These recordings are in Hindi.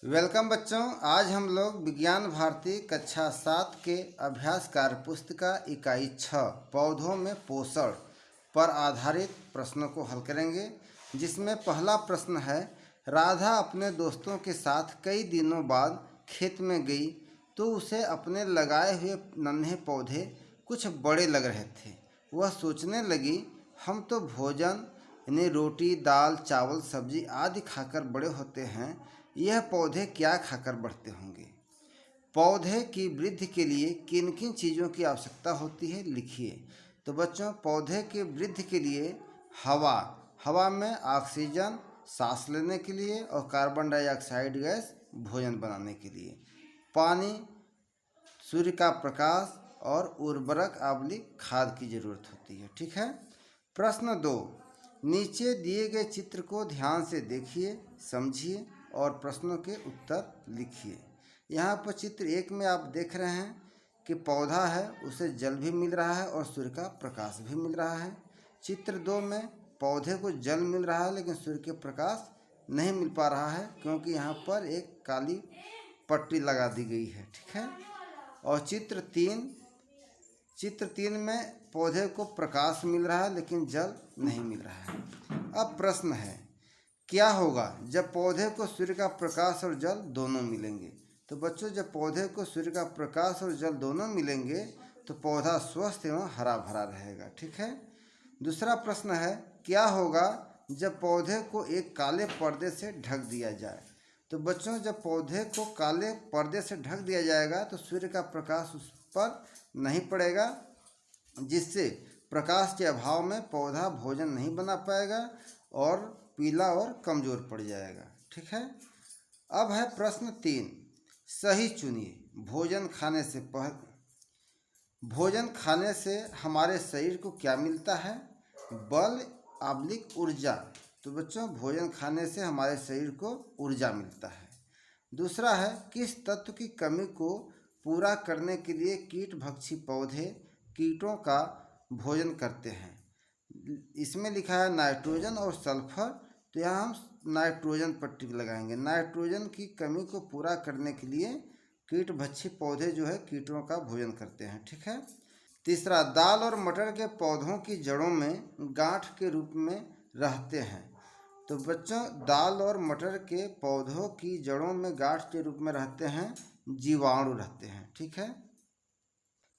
वेलकम बच्चों। आज हम लोग विज्ञान भारती कक्षा 7 के अभ्यास कार्य पुस्तिका इकाई 6 पौधों में पोषण पर आधारित प्रश्नों को हल करेंगे, जिसमें पहला प्रश्न है, राधा अपने दोस्तों के साथ कई दिनों बाद खेत में गई तो उसे अपने लगाए हुए नन्हे पौधे कुछ बड़े लग रहे थे। वह सोचने लगी, हम तो भोजन यानी रोटी, दाल, चावल, सब्जी आदि खाकर बड़े होते हैं, यह पौधे क्या खाकर बढ़ते होंगे। पौधे की वृद्धि के लिए किन किन चीज़ों की आवश्यकता होती है, लिखिए। तो बच्चों, पौधे की वृद्धि के लिए हवा में ऑक्सीजन सांस लेने के लिए और कार्बन डाइऑक्साइड गैस भोजन बनाने के लिए, पानी, सूर्य का प्रकाश और उर्वरक आदि खाद की जरूरत होती है। ठीक है। प्रश्न 2, नीचे दिए गए चित्र को ध्यान से देखिए, समझिए और प्रश्नों के उत्तर लिखिए। यहाँ पर चित्र 1 में आप देख रहे हैं कि पौधा है, उसे जल भी मिल रहा है और सूर्य का प्रकाश भी मिल रहा है। चित्र 2 में पौधे को जल मिल रहा है लेकिन सूर्य के प्रकाश नहीं मिल पा रहा है, क्योंकि यहाँ पर एक काली पट्टी लगा दी गई है। ठीक है। और चित्र 3 में पौधे को प्रकाश मिल रहा है लेकिन जल नहीं मिल रहा है। अब प्रश्न है, क्या होगा जब पौधे को सूर्य का प्रकाश और जल दोनों मिलेंगे। तो बच्चों, जब पौधे को सूर्य का प्रकाश और जल दोनों मिलेंगे तो पौधा स्वस्थ एवं हरा भरा रहेगा। ठीक है। दूसरा प्रश्न है, क्या होगा जब पौधे को एक काले पर्दे से ढक दिया जाए। तो बच्चों, जब पौधे को काले पर्दे से ढक दिया जाएगा तो सूर्य का प्रकाश उस पर नहीं पड़ेगा, जिससे प्रकाश के अभाव में पौधा भोजन नहीं बना पाएगा और पीला और कमज़ोर पड़ जाएगा। ठीक है। अब है प्रश्न 3, सही चुनिए। भोजन खाने से हमारे शरीर को क्या मिलता है, बल आब्लिक ऊर्जा। तो बच्चों, भोजन खाने से हमारे शरीर को ऊर्जा मिलता है। दूसरा है, किस तत्व की कमी को पूरा करने के लिए कीटभक्षी पौधे कीटों का भोजन करते हैं। इसमें लिखा है नाइट्रोजन और सल्फर, तो यहाँ हम नाइट्रोजन पर टिक लगाएंगे। नाइट्रोजन की कमी को पूरा करने के लिए कीटभक्षी पौधे जो है कीटों का भोजन करते हैं। ठीक है। तीसरा, दाल और मटर के पौधों की जड़ों में गांठ के रूप में रहते हैं। तो बच्चों, दाल और मटर के पौधों की जड़ों में गांठ के रूप में रहते हैं, जीवाणु रहते हैं। ठीक है।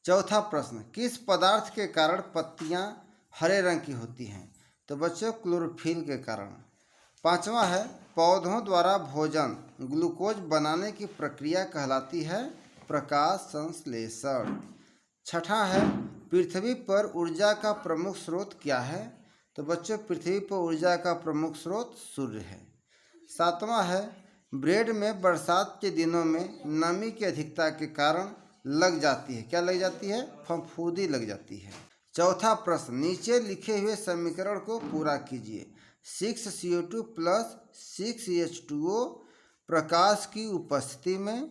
चौथा प्रश्न, किस पदार्थ के कारण पत्तियां हरे रंग की होती हैं। तो बच्चों, क्लोरोफिल के कारण। पांचवा है, पौधों द्वारा भोजन ग्लूकोज बनाने की प्रक्रिया कहलाती है प्रकाश संश्लेषण। छठा है, पृथ्वी पर ऊर्जा का प्रमुख स्रोत क्या है। तो बच्चों, पृथ्वी पर ऊर्जा का प्रमुख स्रोत सूर्य है। सातवां है, ब्रेड में बरसात के दिनों में नमी की अधिकता के कारण लग जाती है, क्या लग जाती है, फफूंदी लग जाती है। चौथा प्रश्न, नीचे लिखे हुए समीकरण को पूरा कीजिए। 6CO2 प्लस 6H2O प्रकाश की उपस्थिति में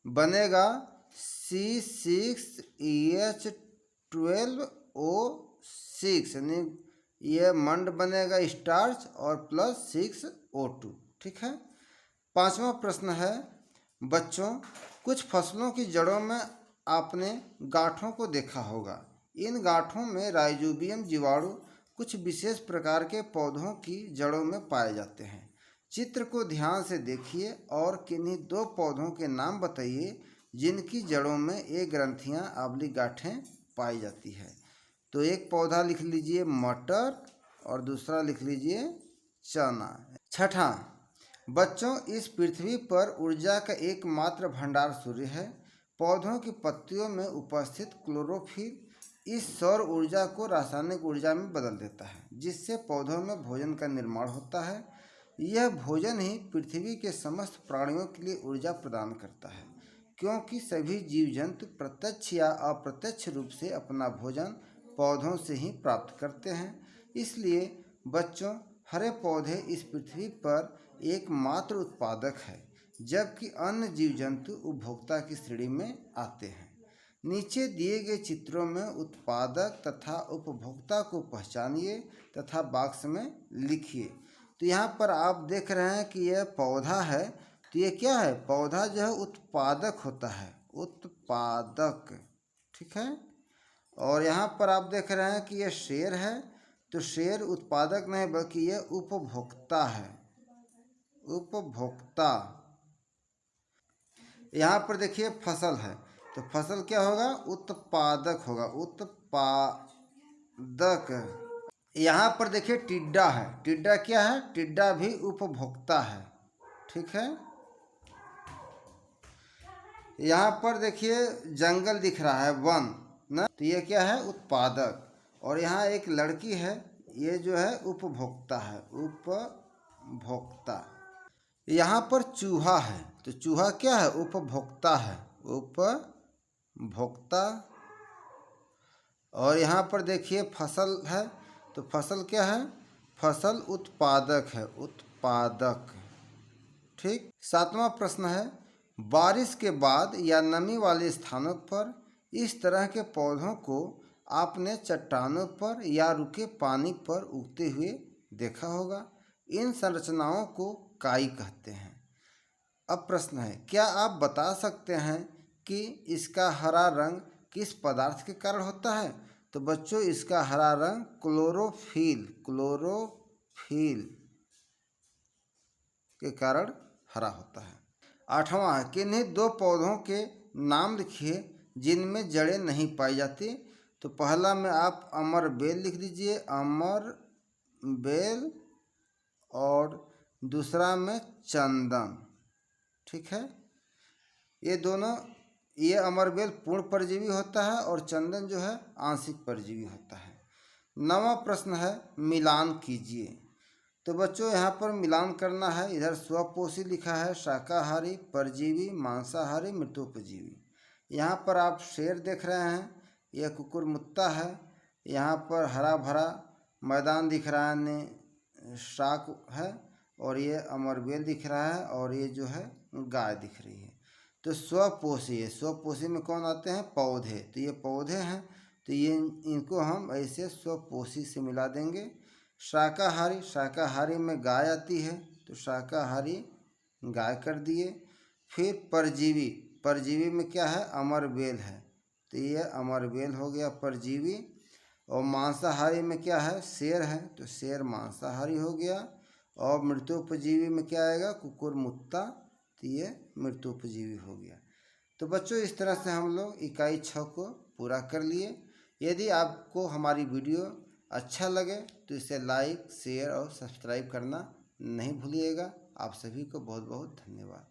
बनेगा C6H12O6, यानी ये मंड बनेगा स्टार्च और प्लस 6O2। ठीक है। पांचवा प्रश्न है, बच्चों, कुछ फसलों की जड़ों में आपने गांठों को देखा होगा। इन गांठों में राइजोबियम जीवाणु कुछ विशेष प्रकार के पौधों की जड़ों में पाए जाते हैं। चित्र को ध्यान से देखिए और किन्हीं 2 पौधों के नाम बताइए जिनकी जड़ों में ये ग्रंथियां आबली गांठें पाई जाती है। तो एक पौधा लिख लीजिए मटर और दूसरा लिख लीजिए चना। छठा, बच्चों, इस पृथ्वी पर ऊर्जा का एकमात्र भंडार सूर्य है। पौधों की पत्तियों में उपस्थित क्लोरोफिल इस सौर ऊर्जा को रासायनिक ऊर्जा में बदल देता है, जिससे पौधों में भोजन का निर्माण होता है। यह भोजन ही पृथ्वी के समस्त प्राणियों के लिए ऊर्जा प्रदान करता है, क्योंकि सभी जीव जंतु प्रत्यक्ष या अप्रत्यक्ष रूप से अपना भोजन पौधों से ही प्राप्त करते हैं। इसलिए बच्चों, हरे पौधे इस पृथ्वी पर एकमात्र उत्पादक है, जबकि अन्य जीव जंतु उपभोक्ता की श्रेणी में आते हैं। नीचे दिए गए चित्रों में उत्पादक तथा उपभोक्ता को पहचानिए तथा बॉक्स में लिखिए। तो यहाँ पर आप देख रहे हैं कि यह पौधा है, तो ये क्या है, पौधा जो है उत्पादक होता है, उत्पादक, ठीक है। और यहाँ पर आप देख रहे हैं कि यह शेर है, तो शेर उत्पादक नहीं बल्कि यह उपभोक्ता है, उपभोक्ता। यहाँ पर देखिए फसल है, तो फसल क्या होगा, उत्पादक होगा, उत्पादक। यहाँ पर देखिए टिड्डा है, टिड्डा क्या है, टिड्डा भी उपभोक्ता है, ठीक है। यहाँ पर देखिए जंगल दिख रहा है, वन ना, तो ये क्या है, उत्पादक। और यहाँ एक लड़की है, ये जो है उपभोक्ता है, उपभोक्ता। यहाँ पर चूहा है, तो चूहा क्या है, उपभोक्ता है, उपभोक्ता। और यहाँ पर देखिए फसल है, तो फसल क्या है, फसल उत्पादक है, उत्पादक, ठीक। 7वां प्रश्न है, बारिश के बाद या नमी वाले स्थानों पर इस तरह के पौधों को आपने चट्टानों पर या रुके पानी पर उगते हुए देखा होगा। इन संरचनाओं को काई कहते हैं। अब प्रश्न है, क्या आप बता सकते हैं कि इसका हरा रंग किस पदार्थ के कारण होता है। तो बच्चों इसका हरा रंग क्लोरोफिल, क्लोरोफिल के कारण हरा होता है। 8वां है, किन्हीं दो पौधों के नाम लिखिए जिनमें जड़ें नहीं पाई जाती। तो पहला में आप अमर बेल लिख दीजिए, अमर बेल, और दूसरा में चंदन, ठीक है। ये दोनों, ये अमरबेल पूर्ण परजीवी होता है और चंदन जो है आंशिक परजीवी होता है। 9वां प्रश्न है, मिलान कीजिए। तो बच्चों यहाँ पर मिलान करना है, इधर स्वपोषी लिखा है, शाकाहारी, परजीवी, मांसाहारी, मृतोपजीवी। यहाँ पर आप शेर देख रहे हैं, यह कुकुरमुत्ता है। यहाँ पर हरा भरा मैदान दिख रहा है, शाक है, और ये अमरबेल दिख रहा है, और ये जो है गाय दिख रही है। तो स्वपोषी है, स्वपोषी में कौन आते हैं, पौधे। तो ये पौधे हैं, तो ये इनको हम ऐसे स्वपोषी से मिला देंगे। शाकाहारी, शाकाहारी में गाय आती है, तो शाकाहारी गाय कर दिए। फिर परजीवी, परजीवी में क्या है, अमरबेल है, तो ये अमरबेल हो गया परजीवी। और मांसाहारी में क्या है, शेर है, तो शेर मांसाहारी हो गया। और मृतोपजीवी में क्या आएगा, कुकुरमुत्ता, तो ये मृतोपजीवी हो गया। तो बच्चों इस तरह से हम लोग इकाई 6 को पूरा कर लिए। यदि आपको हमारी वीडियो अच्छा लगे तो इसे लाइक, शेयर और सब्सक्राइब करना नहीं भूलिएगा। आप सभी को बहुत बहुत धन्यवाद।